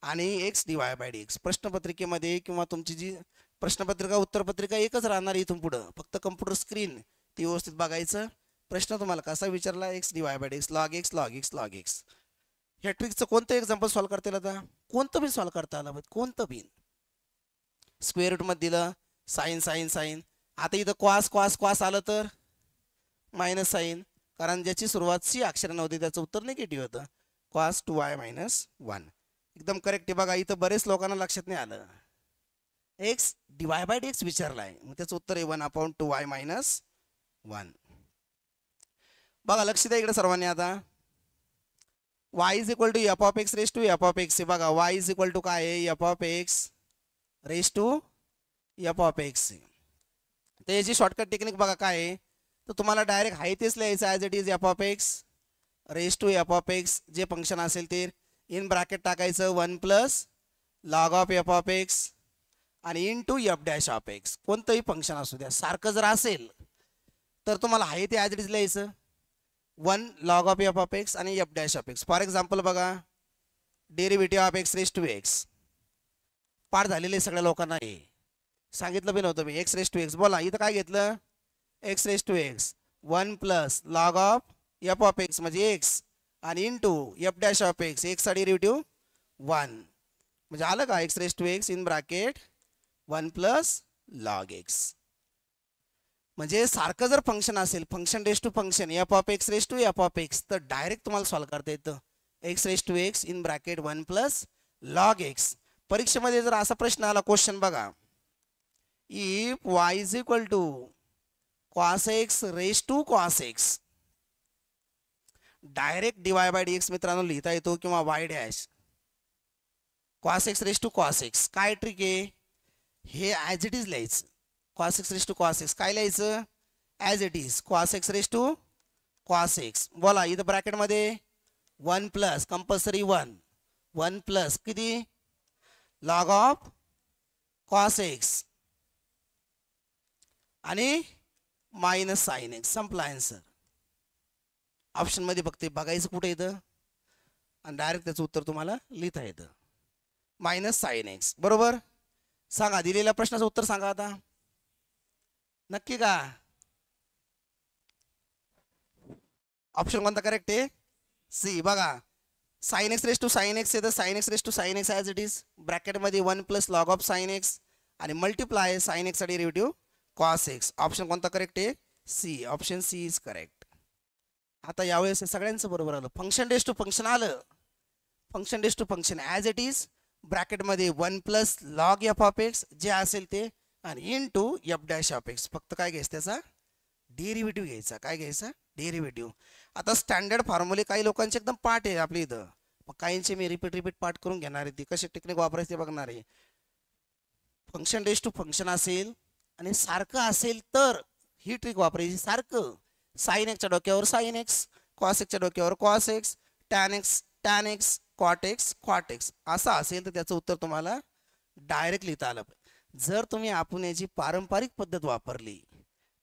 [SPEAKER 1] आणि x dy by D x प्रश्नपत्रिकेमध्ये किंवा तुमची जी प्रश्नपत्रिका उत्तरपत्रिका एकच राहणार इथून पुढं फक्त कम्प्युटर स्क्रीन ती व्यवस्थित बघायचं. प्रश्न तुम्हाला कसा विचारला x dy by D x log x log x log x. ह्या ट्रिकचं कोणतं एक्झाम्पल सॉल्व करता येईल आता कोणतं बी सॉल्व करता आलं कोणतं बी. स्क्वेअर रूटमध्ये दिलं साईन. आता इथं क्वास आलं तर मायनस साईन कारण ज्याची सुरुवात सी अक्षरानं होती त्याचं उत्तर निगेटिव्ह होतं cos 2y मायनस 1. एकदम करेक्ट आहे. बघा इथं बरेच लोकांना लक्षात नाही आलं x dy by D x विचारला आहे मग त्याचं उत्तर आहे 1 अपॉन 2y मायनस 1. बघा लक्ष द्या इकडे सर्वांनी आता y is equal to f of x raise to f of x. बघा y इज इक्वल टू काय आहे f of x raise to f of x. तर याची शॉर्टकट टेक्निक बघा काय आहे तर तुम्हाला डायरेक्ट आहे तेच लिहायचं as it is f of x raise to f of x जे फंक्शन असेल ते इन ब्रॅकेट टाकायचं 1 plus log of f of x आणि into f dash of x. कोणतंही फंक्शन असू द्या, सारखं जर असेल तर तुम्हाला आहे ते ॲज इट इज लिहायचं. 1 log of f of x आणि f dash of x. For example बघा, derivative of x raise to x. पाठ झालेले सगळ्या लोकांना हे सांगितलं बी नव्हतं मी. X raise to x. बोला इथं काय घेतलं, x raise to x 1 plus log of f of x म्हणजे एक्स आणि into f dash of x, एक्सचा डेरिव्हेटिव्ह 1. म्हणजे आलं का, x raise to x in bracket 1 plus log x. म्हणजे सारखं जर फंक्शन असेल, function raise to function f of x raise to f of x, तर डायरेक्ट तुम्हाला सॉल्व्ह करता येतं. X raise to x in bracket 1 plus log x. परीक्षेमध्ये जर असा प्रश्न आला, क्वेश्चन बघा, if y is equal to cos x raise to cos x, direct dy by dx मित्रांनो लिहिता येतो, किंवा y dash cos x raise to cos x. काय ट्रिक आहे, हे ॲज इट इज लिहायचं. cos x raise to cos x काय लिहायचं, as it is cos x raise to cos x. बोला इथं ब्रॅकेटमध्ये 1 प्लस कंपल्सरी 1 प्लस किती लॉग ऑफ cos x आणि मायनस साइन एक्स. संपला आन्सर. ऑप्शनमध्ये फक्त बघायचं कुठे येतं आणि डायरेक्ट त्याचं उत्तर तुम्हाला लिहिता येतं. Minus sine x. बरोबर. सांगा दिलेल्या प्रश्नाचं उत्तर सांगा आता. नक्की का, ऑप्शन कोणता करेक्ट आहे, सी. बघा sine x raise to sine x आहे तर sine x raise to sine x as it is ब्रॅकेटमध्ये 1 plus log of sine x आणि मल्टिप्लाय साइन एक्सचा डेरिव्हेटिव्ह cos x. ऑप्शन कोणता करेक्ट आहे, C. Option C is correct. आता यावेळेस सगळ्यांचं बरोबर आलं. फंक्शन रेस टू फंक्शन आलं, function raise to function as it is ब्रॅकेटमध्ये 1 plus log f of x जे असेल ते आणि into f dash of x. फक्त काय घ्यायचं, त्याचा डेरिव्हेटिव्ह घ्यायचा. काय घ्यायचा, डेरिव्हेटिव्ह. आता स्टँडर्ड फॉर्म्युले काही लोकांचे एकदम पाठ आहे आपल्या इथं, मग काहींचे मी रिपीट पाठ करून घेणार आहे. ती कशी टेक्निक वापरायची बघणार आहे. फंक्शन रेस टू फंक्शन असेल आणि सारखं असेल तर ही ट्रिक वापरायची. सारखं साइन एक्सच्या डोक्यावर साइन एक्स, कॉस एक्सच्या डोक्यावर cos x, tan x, cot x असं असेल तर त्याचं उत्तर तुम्हाला डायरेक्ट लिहिता आलं. जर तुम्ही आपण याची पारंपरिक पद्धत वापरली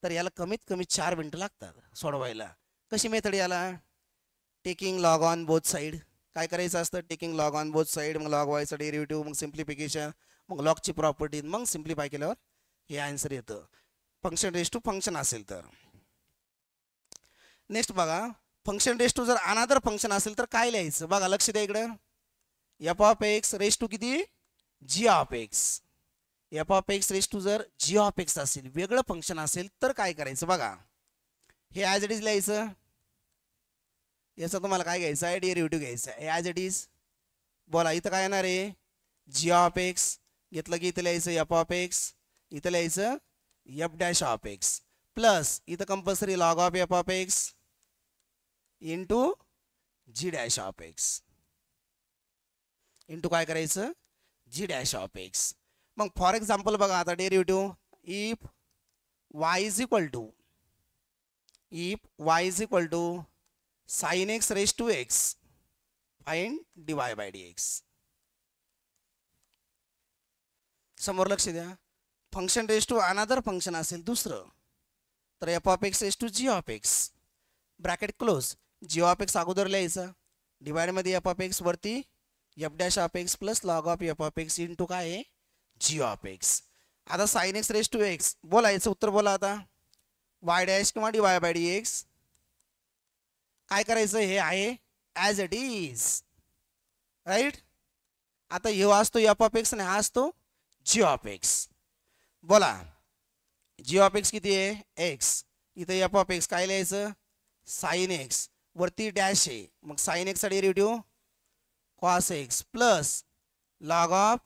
[SPEAKER 1] तर याला कमीत कमी 4 मिनिटं लागतात सोडवायला. कशी मेथड याला, taking log on both side. काय करायचं असतं, taking log on both side, मग लॉग वायचा डेरिव्हेटिव्ह, मग सिम्प्लिफिकेशन, मग लॉगची प्रॉपर्टी, मग सिम्प्लिफाय केल्यावर हे आन्सर येतं. फंक्शन रेस टू फंक्शन असेल तर. नेक्स्ट बघा, फंक्शन रेस टू जर अनादर फंक्शन असेल तर काय लिहायचं. बघा लक्ष द्या इकडं, f of x raise to किती, g of x. F of x raise to जर जी ऑफ एक्स असेल, वेगळं फंक्शन असेल तर काय करायचं. बघा हे ॲज इट इज लिहायचं. याचा तुम्हाला काय घ्यायचं आहे, डेरिव्हेटिव्ह घ्यायचा आहे ॲज इट इज. बोला इथं काय येणार आहे, जी ऑफ एक्स घेतलं की इथं लिहायचं एफ ऑफ एक्स, इथं लिहायचं f dash of x plus इथं compulsory log of f of x into g dash of x, into काय करायचं, जी डॅश ऑफ एक्स. मग फॉर एक्झाम्पल बघा आता derivative, if y is equal to sine x raise to x find dy by dx. समोर लक्ष द्या. Function raise to another function असेल दुसरं तर f of x raise to g of x bracket close. G of x अगोदर लिहायचा, डिवाइडमध्ये f of x वरती f dash of x plus log of f of x into काय आहे, g of x. आता sine x raise to x, बोला याचं उत्तर बोला आता, वाय डॅश किंवा dy बाय dx. काय करायचं, हे आहे ॲज इट इज, राईट. आता हे असतो एफ ऑफ एक्स आणि हा असतो जी ऑफ एक्स. बोला जी ऑफ एक्स किती आहे, एक्स. इथं एफ ऑफ एक्स काय लिहायचं, साइन एक्स वरती डॅश आहे, मग साइन एक्सचा derivative cos x plus log of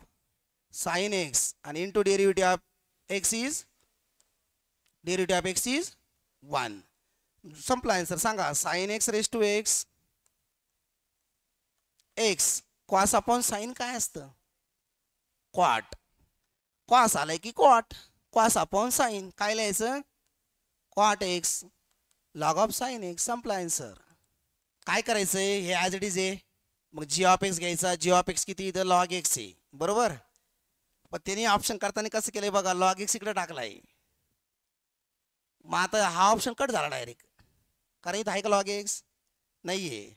[SPEAKER 1] sine x आणि into derivative of x is 1. संपला आन्सर. सांगा sine x raise to x, x cos upon sine काय असतं, क्वाट. कॉस आलाय की क्वाट, कॉस अपॉन साइन काय लिहायचं, cot x log of sine x. संपला आन्सर. काय करायचंय, हे ॲज इट इज आहे, मग जी ऑफ एक्स घ्यायचा. जी ऑफ एक्स किती, इथं लॉग एक्स आहे बरोबर. पण त्यांनी ऑप्शन करताना कसं केलंय बघा, लॉग एक्स इकडे टाकलाय. मग आता हा ऑप्शन कट झाला डायरेक्ट, कारण इथं आहे का लॉग एक्स, नाहीये.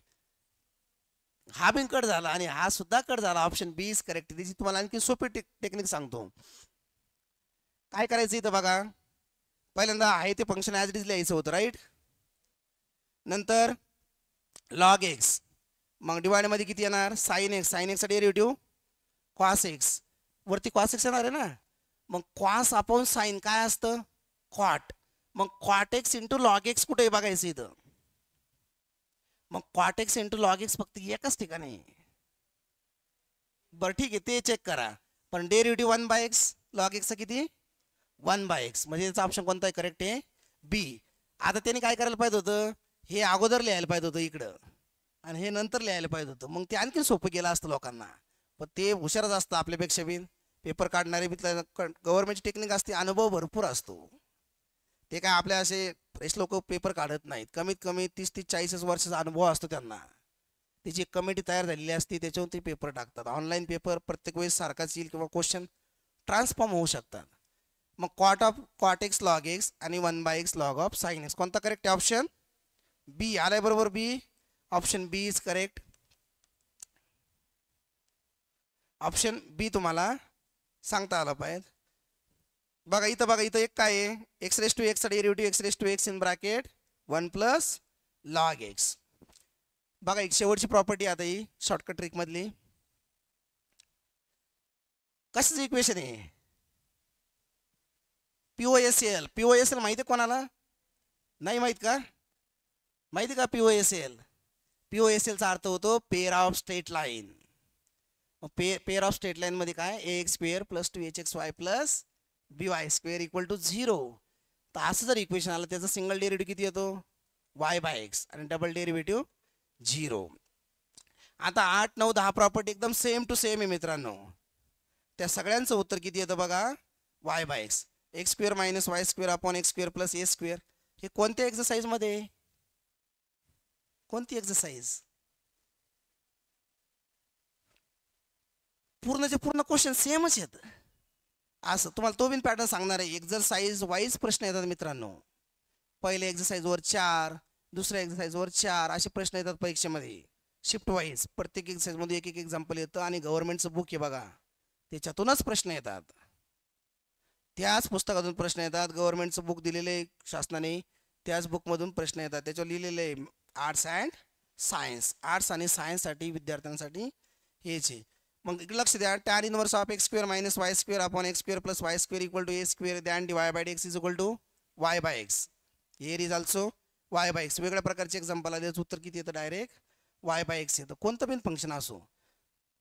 [SPEAKER 1] हा बिन कट झाला आणि हा सुद्धा कट झाला. Option B is correct. त्याची तुम्हाला आणखी सोपी टेक्निक सांगतो. काय करायचं इथं बघा, पहिल्यांदा आहे ते फंक्शन ॲज इट इज लिहायचं होतं, राईट. नंतर लॉग एक्स, मग डिवाइड मध्ये किती येणार, साइन एक्स. साइन एक्सचा डेरिव्हेटिव्ह कॉस एक्स, वरती कॉस एक्स येणार आहे ना. मग कॉस अपॉन साइन काय असतं, कॉट. मग cot x into log x कुठे बघायचं इथं. मग cot x into log x फक्त एकच ठिकाणी. बरं ठीक आहे, ते चेक करा. पण डेरिव्हेटिव्ह 1/x, लॉग एक्सचा किती 1/x, म्हणजे याचा ऑप्शन कोणता आहे, करेक्ट आहे बी. आता त्यांनी काय करायला पाहिजे होतं, हे अगोदर लिहायला पाहिजे होतं इकडं आणि हे नंतर लिहायला पाहिजे होतं. मग ते आणखी सोपं केलं असतं लोकांना. पण ते हुशारच असतं आपल्यापेक्षा बी. पेपर काढणारे बी गव्हर्नमेंटची टेक्निक असते, अनुभव भरपूर असतो. ते काय आपल्या असे फ्रेश लोक पेपर काढत नाहीत. कमीत कमी 30-40 वर्षाचा अनुभव असतो त्यांना. त्याची एक कमिटी तयार झालेली असते, त्याच्यावर ते पेपर टाकतात. ऑनलाईन पेपर प्रत्येक वेळेस सारखाच येईल किंवा क्वेश्चन ट्रान्सफॉर्म होऊ शकतात. मग कॉट एक्स लॉग एक्स आणि 1/x log of sine x, कोणता करेक्ट आहे, ऑप्शन बी आलाय बरोबर. B, option B is correct. Option B तुम्हाला सांगता आलं पाहिजे. बघा इथं, बघा इथं एक काय आहे, एक्स रेस टू एक्सचा derivative x raise to x in bracket 1 plus log x. बघा एक शेवटची प्रॉपर्टी आता ही शॉर्टकट ट्रिक मधली. कशाचं इक्वेशन आहे, POSL. POSL माहिती आहे कोणाला, नाही माहीत का, माहिती का POSL. POSLचा अर्थ होतो pair of straight line. Pair of straight line मध्ये काय, ax square plus 2hxy plus by square equal to 0. तर असं जर इक्वेशन आलं, त्याचा सिंगल डेरिव्हेटिव्ह किती येतो, y/x आणि डबल डेरिव्हेटिव्ह 0. आता 8, 9, 10 प्रॉपर्टी एकदम सेम टू सेम आहे मित्रांनो. त्या सगळ्यांचं उत्तर किती येतं बघा, y/x. X square minus y square upon x square plus a square. हे कोणत्या एक्सरसाइज मध्ये, कोणती एक्सरसाइज, पूर्णचे पूर्ण क्वेश्चन सेमच आहेत. असं तुम्हाला तो बिन पॅटर्न सांगणार आहे. एक्सरसाइज वाईज प्रश्न येतात मित्रांनो. पहिले एक्सरसाइजवर 4, दुसऱ्या एक्सरसाइजवर 4 असे प्रश्न येतात परीक्षेमध्ये शिफ्ट वाईज. प्रत्येक एक्सरसाइजमध्ये एक एक एक्झाम्पल येतं आणि गव्हर्नमेंटचं बुक आहे बघा, त्याच्यातूनच प्रश्न येतात. त्याच पुस्तकातून प्रश्न येतात. गव्हर्नमेंटचं बुक दिलेले शासनाने, त्याच बुकमधून प्रश्न येतात. त्याच्यावर लिहिलेले आर्ट्स अँड सायन्स. आर्ट्स आणि सायन्ससाठी विद्यार्थ्यांसाठी हेच आहे. मग लक्ष द्या, tan inverse of x square minus y square upon x square plus y square equal to a square then dy/x is equal to y/x. Here is also y/x. वेगळ्या प्रकारचे example आले, उत्तर किती येतं, डायरेक्ट y/x येतं. कोणतं पण function असो.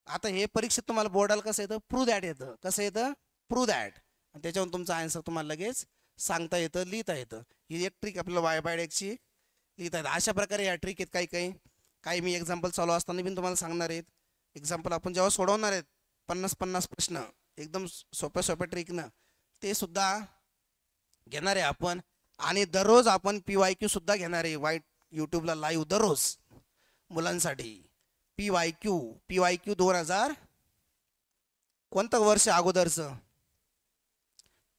[SPEAKER 1] आता हे परीक्षेत तुम्हाला बोर्डाला कसं येतं, प्रूव्ह दॅट येतं. कसं येतं, प्रूव्ह दॅट. आणि त्याच्यावरून तुमचा आन्सर तुम्हाला लगेच सांगता येतं, लिहिता येतं. ही एक ट्रिक आपल्याला y/xची लिहिता येतं. अशा प्रकारे या ट्रिक आहेत. काही मी एक्झाम्पल चालू असताना पण तुम्हाला सांगणार आहेत. एक्झाम्पल आपण जेव्हा सोडवणार आहेत 50-50 प्रश्न एकदम सोप्या सोप्या ट्रिकनं, ते सुद्धा घेणार आहे आपण. आणि दररोज आपण PYQ सुद्धा घेणार आहे यूट्यूबला लाईव्ह दररोज मुलांसाठी. PYQ 2000 कोणतं वर्ष अगोदरचं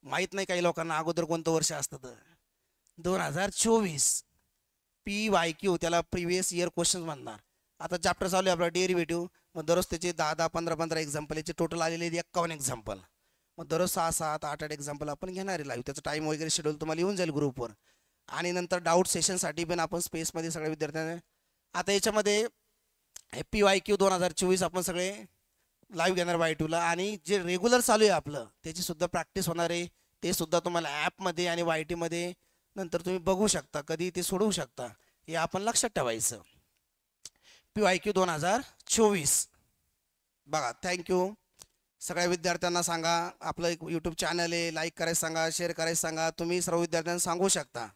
[SPEAKER 1] माहीत नाही काही लोकांना, अगोदर कोणतं वर्ष असतं, 2024 PYQ, त्याला प्रिव्हियस इयर क्वेश्चन म्हणणार. आता चॅप्टर चालू आहे आपला डेरिव्हेटिव्ह. मग दररोज त्याचे 10-10, 15-15 एक्झाम्पल, याचे टोटल आलेले 51 एक्झाम्पल. मग दररोज 6-7, 8-8 एक्झाम्पल आपण घेणार आहे लाईव्ह. त्याचा टाईम वगैरे शेड्यूल तुम्हाला येऊन जाईल ग्रुपवर. आणि नंतर डाऊट सेशनसाठी पण आपण स्पेसमध्ये सगळ्या विद्यार्थ्यांना. आता याच्यामध्ये PYQ 2024 आपण सगळे लाईव्ह घेणार Y2ला. आणि जे रेग्युलर चालू आहे आपलं, त्याची सुद्धा प्रॅक्टिस होणार आहे. ते सुद्धा तुम्हाला ॲपमध्ये आणि YT नंतर तुम्ही बघू शकता, कधी ते सोडवू शकता. हे आपण लक्षात ठेवायचं. PYQ 2024 बघा. थँक्यू. सगळ्या विद्यार्थ्यांना सांगा, आपलं एक यूट्यूब चॅनल आहे, लाईक करायचं सांगा, शेअर करायचं सांगा. तुम्ही सर्व विद्यार्थ्यांना सांगू शकता.